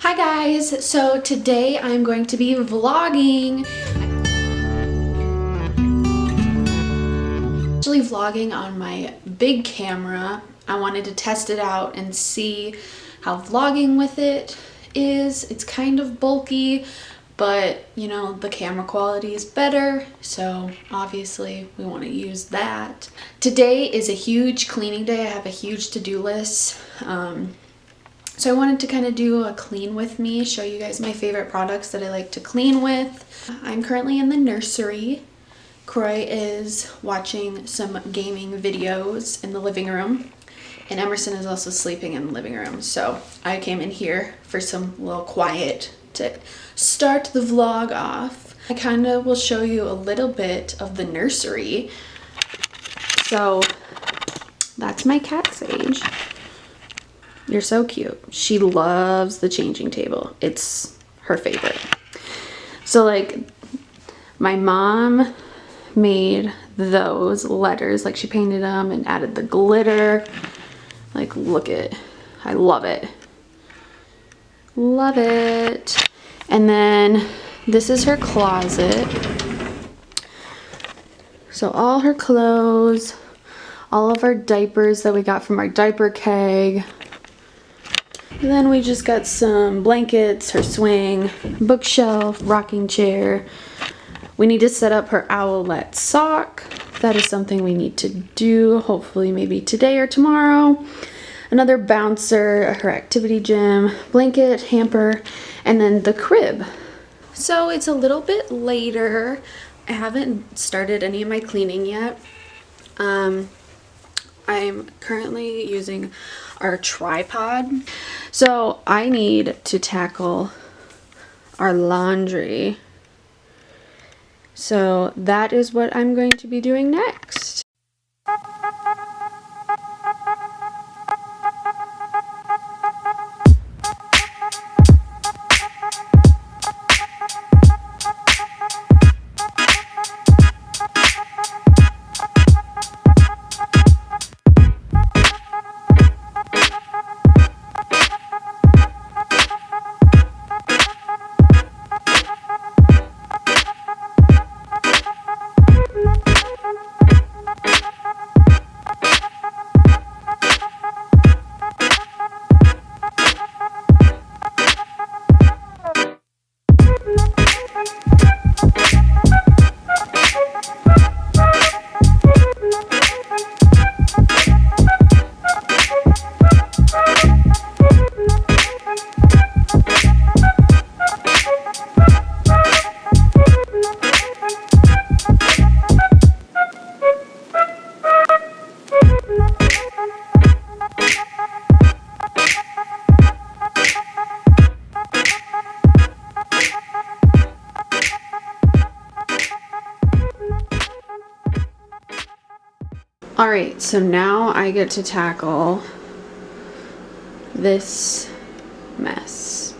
Hi guys, so today I'm going to be vlogging. Actually vlogging on my big camera. I wanted to test it out and see how vlogging with it is. It's kind of bulky, but you know, the camera quality is better, so obviously we want to use that. Today is a huge cleaning day. I have a huge to-do list. So I wanted to kind of do a clean with me, show you guys my favorite products that I like to clean with. I'm currently in the nursery. Croy is watching some gaming videos in the living room, and Emerson is also sleeping in the living room. So I came in here for some little quiet to start the vlog off. I kind of will show you a little bit of the nursery. So that's my cat Sage. You're so cute. She loves the changing table. It's her favorite. So like my mom made those letters, like she painted them and added the glitter. Like look at, I love it. Love it. And then this is her closet. So all her clothes, all of our diapers that we got from our diaper keg. And then we just got some blankets, her swing, bookshelf, rocking chair. We need to set up her owlet sock. That is something we need to do, hopefully maybe today or tomorrow. Another bouncer, her activity gym, blanket, hamper, and then the crib. So it's a little bit later. I haven't started any of my cleaning yet. I'm currently using our tripod. So I need to tackle our laundry. So that is what I'm going to be doing next. Alright, so now I get to tackle this mess.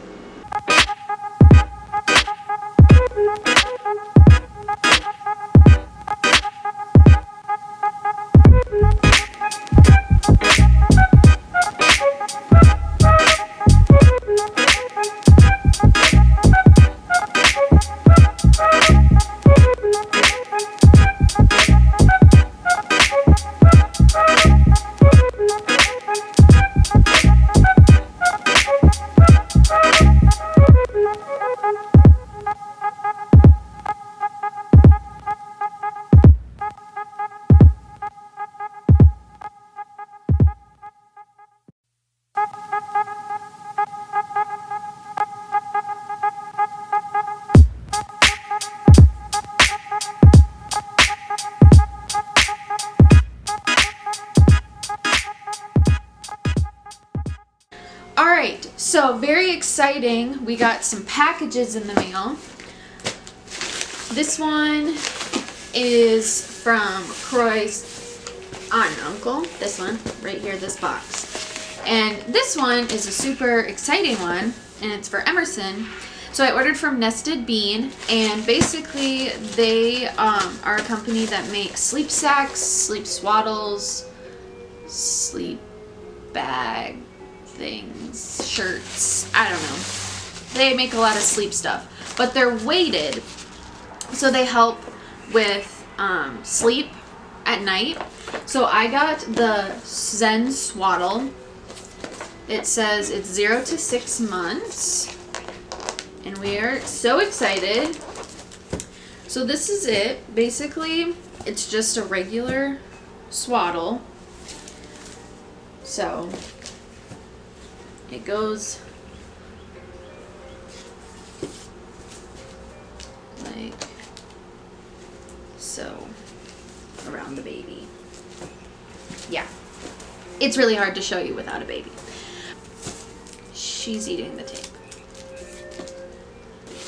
Alright, so very exciting. We got some packages in the mail. This one is from Croy's aunt and uncle. This one, right here, this box. And this one is a super exciting one, and it's for Emerson. So I ordered from Nested Bean, and basically they are a company that makes sleep sacks, sleep swaddles, sleep bag things, shirts, I don't know. They make a lot of sleep stuff, but they're weighted, so they help with sleep at night. So I got the Zen Swaddle. It says it's 0 to 6 months, and we are so excited. So this is it. Basically, it's just a regular swaddle. So it goes like so around the baby. Yeah, it's really hard to show you without a baby. She's eating the tape.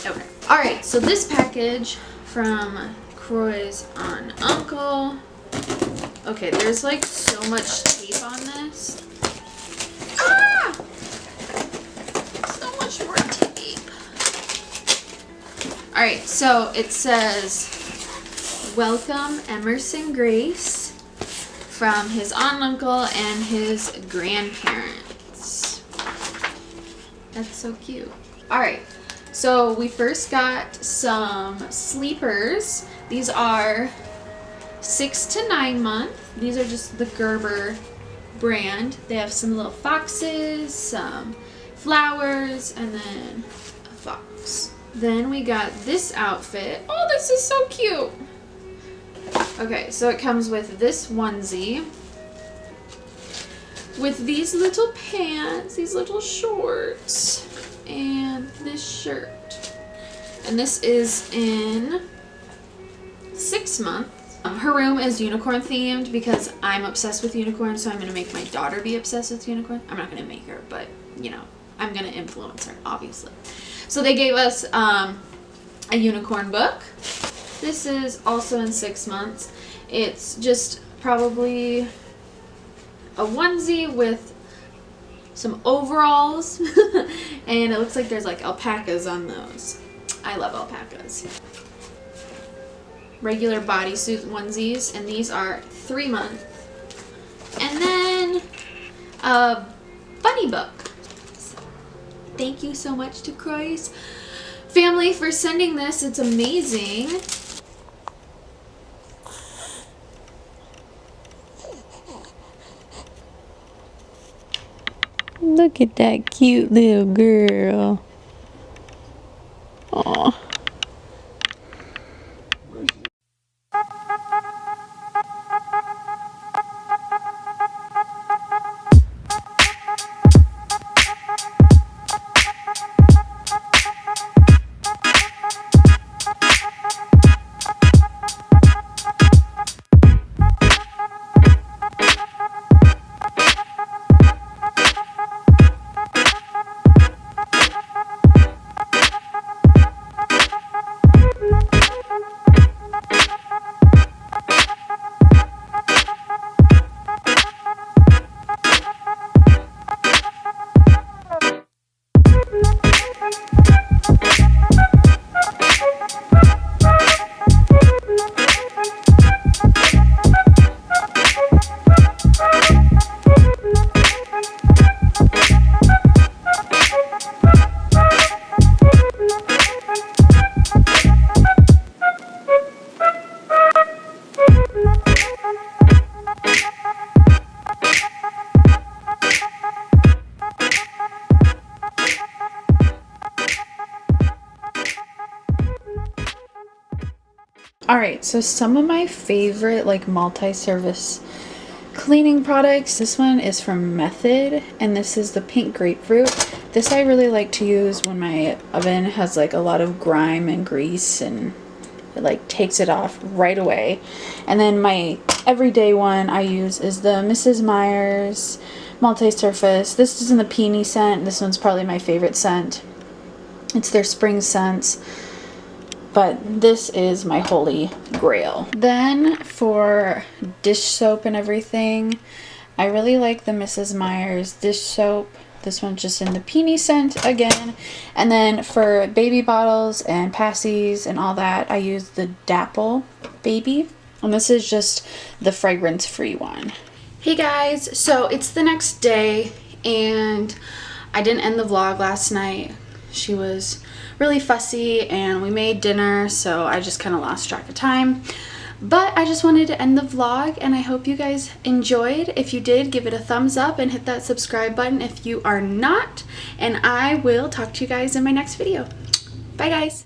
Okay. All right, so this package from Croy's Aunt and Uncle. Okay, there's like so much tape on this. Ah! So much more tape. All right, so it says, welcome Emerson Grace from his aunt and uncle and his grandparents. That's so cute. All right, so we first got some sleepers. These are 6 to 9 month. These are just the Gerber brand. They have some little foxes, some flowers, and then a fox. Then we got this outfit. Oh, this is so cute. Okay, so it comes with this onesie, with these little pants, these little shorts, and this shirt. And this is in 6 months. Her room is unicorn themed because I'm obsessed with unicorns, so I'm going to make my daughter be obsessed with unicorn. I'm not going to make her, but, you know, I'm going to influence her, obviously. So they gave us a unicorn book. This is also in 6 months. It's just probably a onesie with some overalls, and it looks like there's like alpacas on those. I love alpacas. Regular bodysuit onesies, and these are 3 months. And then a bunny book. So, thank you so much to Croy's family for sending this. It's amazing. Look at that cute little girl. Aw. Alright, so some of my favorite like multi-service cleaning products. This one is from Method, and this is the pink grapefruit. This I really like to use when my oven has like a lot of grime and grease, and it like takes it off right away. And then my everyday one I use is the Mrs. Meyer's multi-surface. This is in the peony scent. This one's probably my favorite scent. It's their spring scents. But this is my holy grail. Then for dish soap and everything, I really like the Mrs. Meyer's dish soap. This one's just in the peony scent again. And then for baby bottles and passies and all that, I use the Dapple Baby. And this is just the fragrance-free one. Hey guys, so it's the next day, and I didn't end the vlog last night. she was really fussy and we made dinner, so I just kind of lost track of time. But I just wanted to end the vlog, and I hope you guys enjoyed. If you did, give it a thumbs up and hit that subscribe button if you are not. And I will talk to you guys in my next video. Bye guys.